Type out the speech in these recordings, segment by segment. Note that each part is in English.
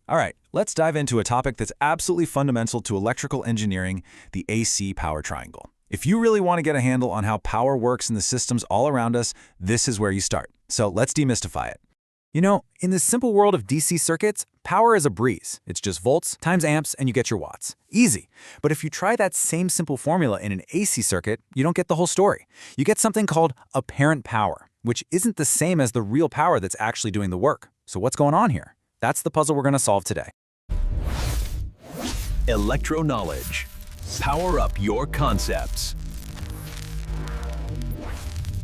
All right, let's dive into a topic that's absolutely fundamental to electrical engineering, the AC power triangle. If you really want to get a handle on how power works in the systems all around us, this is where you start. So let's demystify it. You know, in the simple world of DC circuits, power is a breeze. It's just volts times amps and you get your watts. Easy. But if you try that same simple formula in an AC circuit, you don't get the whole story. You get something called apparent power, which isn't the same as the real power that's actually doing the work. So what's going on here? That's the puzzle we're going to solve today. Electro knowledge. Power up your concepts.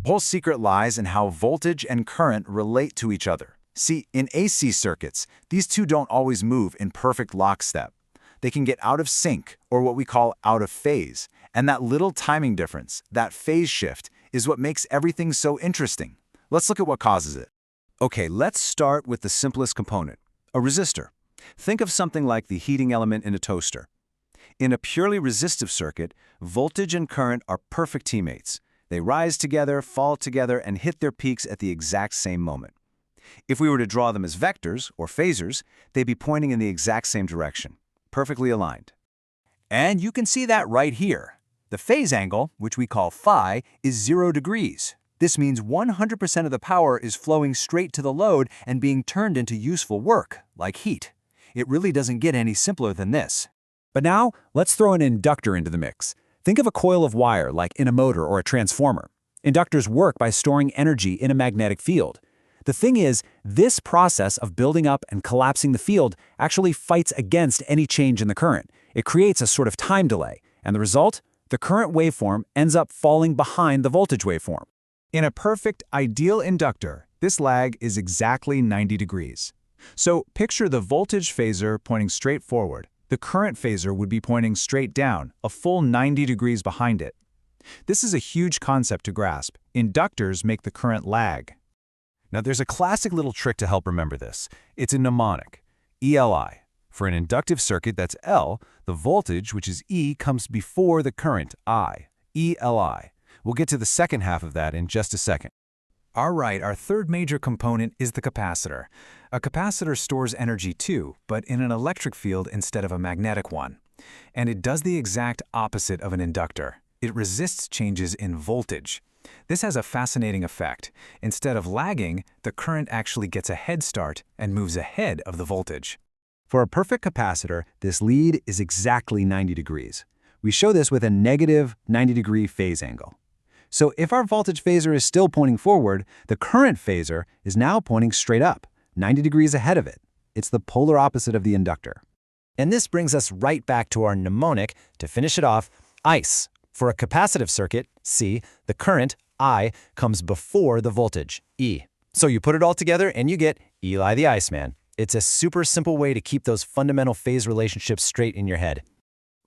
The whole secret lies in how voltage and current relate to each other. See, in AC circuits, these two don't always move in perfect lockstep. They can get out of sync, or what we call out of phase. And that little timing difference, that phase shift, is what makes everything so interesting. Let's look at what causes it. Okay, let's start with the simplest component, a resistor. Think of something like the heating element in a toaster. In a purely resistive circuit, voltage and current are perfect teammates. They rise together, fall together, and hit their peaks at the exact same moment. If we were to draw them as vectors, or phasors, they'd be pointing in the exact same direction, perfectly aligned. And you can see that right here. The phase angle, which we call phi, is 0 degrees. This means 100% of the power is flowing straight to the load and being turned into useful work, like heat. It really doesn't get any simpler than this. But now, let's throw an inductor into the mix. Think of a coil of wire, like in a motor or a transformer. Inductors work by storing energy in a magnetic field. The thing is, this process of building up and collapsing the field actually fights against any change in the current. It creates a sort of time delay, and the result? The current waveform ends up falling behind the voltage waveform. In a perfect, ideal inductor, this lag is exactly 90 degrees. So picture the voltage phasor pointing straight forward. The current phasor would be pointing straight down, a full 90 degrees behind it. This is a huge concept to grasp. Inductors make the current lag. Now there's a classic little trick to help remember this. It's a mnemonic, ELI. For an inductive circuit, that's L, the voltage, which is E, comes before the current, I, ELI. We'll get to the second half of that in just a second. All right, our third major component is the capacitor. A capacitor stores energy too, but in an electric field instead of a magnetic one. And it does the exact opposite of an inductor. It resists changes in voltage. This has a fascinating effect. Instead of lagging, the current actually gets a head start and moves ahead of the voltage. For a perfect capacitor, this lead is exactly 90 degrees. We show this with a negative 90-degree phase angle. So if our voltage phasor is still pointing forward, the current phasor is now pointing straight up, 90 degrees ahead of it. It's the polar opposite of the inductor. And this brings us right back to our mnemonic to finish it off, ICE. For a capacitive circuit, C, the current, I, comes before the voltage, E. So you put it all together and you get Eli the Iceman. It's a super simple way to keep those fundamental phase relationships straight in your head.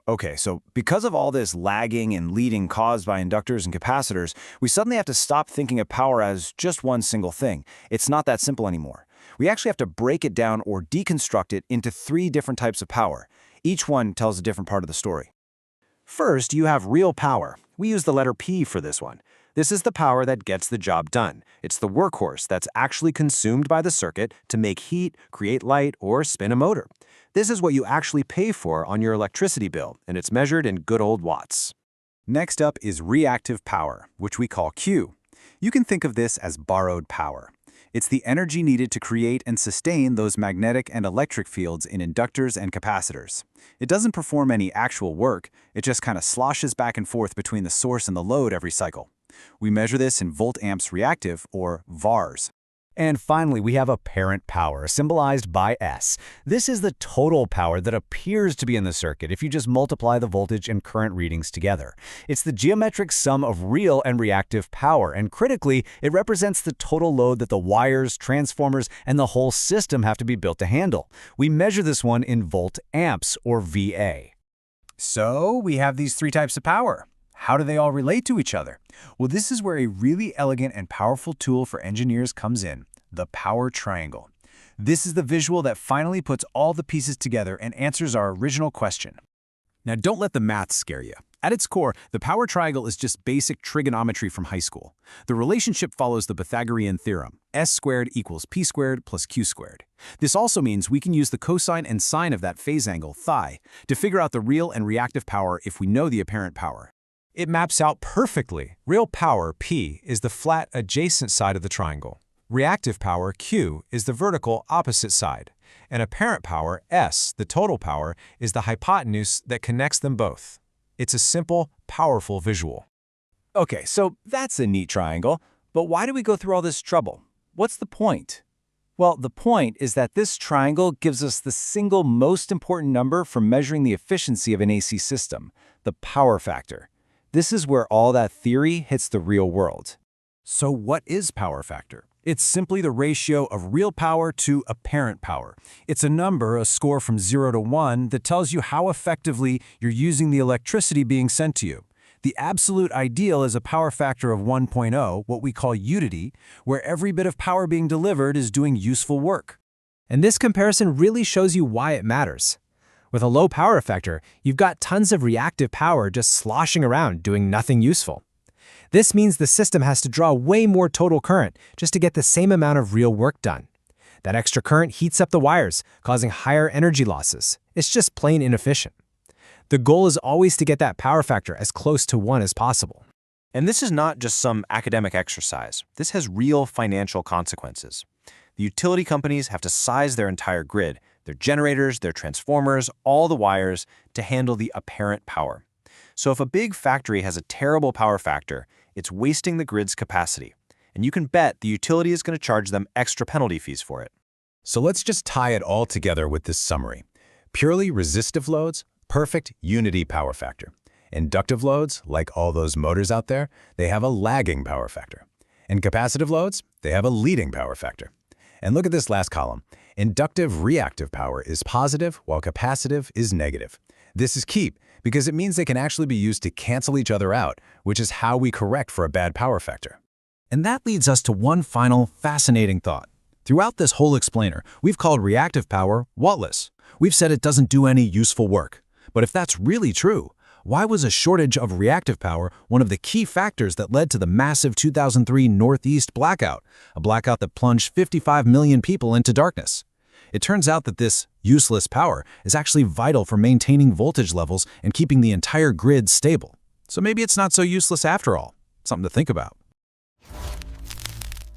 Okay, so because of all this lagging and leading caused by inductors and capacitors, we suddenly have to stop thinking of power as just one single thing. It's not that simple anymore. We actually have to break it down or deconstruct it into 3 different types of power. Each one tells a different part of the story. First, you have real power. We use the letter P for this one. This is the power that gets the job done. It's the workhorse that's actually consumed by the circuit to make heat, create light, or spin a motor. This is what you actually pay for on your electricity bill, and it's measured in good old watts. Next up is reactive power, which we call Q. You can think of this as borrowed power. It's the energy needed to create and sustain those magnetic and electric fields in inductors and capacitors. It doesn't perform any actual work, it just kind of sloshes back and forth between the source and the load every cycle. We measure this in Volt-Amperes Reactive, or VARs. And finally, we have apparent power, symbolized by S. This is the total power that appears to be in the circuit if you just multiply the voltage and current readings together. It's the geometric sum of real and reactive power, and critically, it represents the total load that the wires, transformers, and the whole system have to be built to handle. We measure this one in volt-amps, or VA. So, we have these 3 types of power. How do they all relate to each other? Well, this is where a really elegant and powerful tool for engineers comes in, the power triangle. This is the visual that finally puts all the pieces together and answers our original question. Now, don't let the math scare you. At its core, the power triangle is just basic trigonometry from high school. The relationship follows the Pythagorean theorem. S squared equals P squared plus Q squared. This also means we can use the cosine and sine of that phase angle, phi, to figure out the real and reactive power if we know the apparent power. It maps out perfectly. Real power, P, is the flat adjacent side of the triangle. Reactive power, Q, is the vertical opposite side. And apparent power, S, the total power, is the hypotenuse that connects them both. It's a simple, powerful visual. Okay, so that's a neat triangle, but why do we go through all this trouble? What's the point? Well, the point is that this triangle gives us the single most important number for measuring the efficiency of an AC system, the power factor. This is where all that theory hits the real world. So what is power factor? It's simply the ratio of real power to apparent power. It's a number, a score from 0 to 1, that tells you how effectively you're using the electricity being sent to you. The absolute ideal is a power factor of 1.0, what we call unity, where every bit of power being delivered is doing useful work. And this comparison really shows you why it matters. With a low power factor, you've got tons of reactive power just sloshing around doing nothing useful. This means the system has to draw way more total current just to get the same amount of real work done. That extra current heats up the wires, causing higher energy losses. It's just plain inefficient. The goal is always to get that power factor as close to 1 as possible. And this is not just some academic exercise. This has real financial consequences. The utility companies have to size their entire grid, their generators, their transformers, all the wires, to handle the apparent power. So if a big factory has a terrible power factor, it's wasting the grid's capacity. And you can bet the utility is going to charge them extra penalty fees for it. So let's just tie it all together with this summary. Purely resistive loads, perfect unity power factor. Inductive loads, like all those motors out there, they have a lagging power factor. And capacitive loads, they have a leading power factor. And look at this last column. Inductive reactive power is positive, while capacitive is negative. This is key because it means they can actually be used to cancel each other out, which is how we correct for a bad power factor. And that leads us to one final fascinating thought. Throughout this whole explainer, we've called reactive power wattless. We've said it doesn't do any useful work. But if that's really true, why was a shortage of reactive power one of the key factors that led to the massive 2003 Northeast blackout, a blackout that plunged 55 million people into darkness? It turns out that this useless power is actually vital for maintaining voltage levels and keeping the entire grid stable. So maybe it's not so useless after all. Something to think about.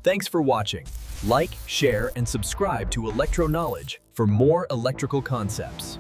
Thanks for watching. Like, share, and subscribe to Electro Knowledge for more electrical concepts.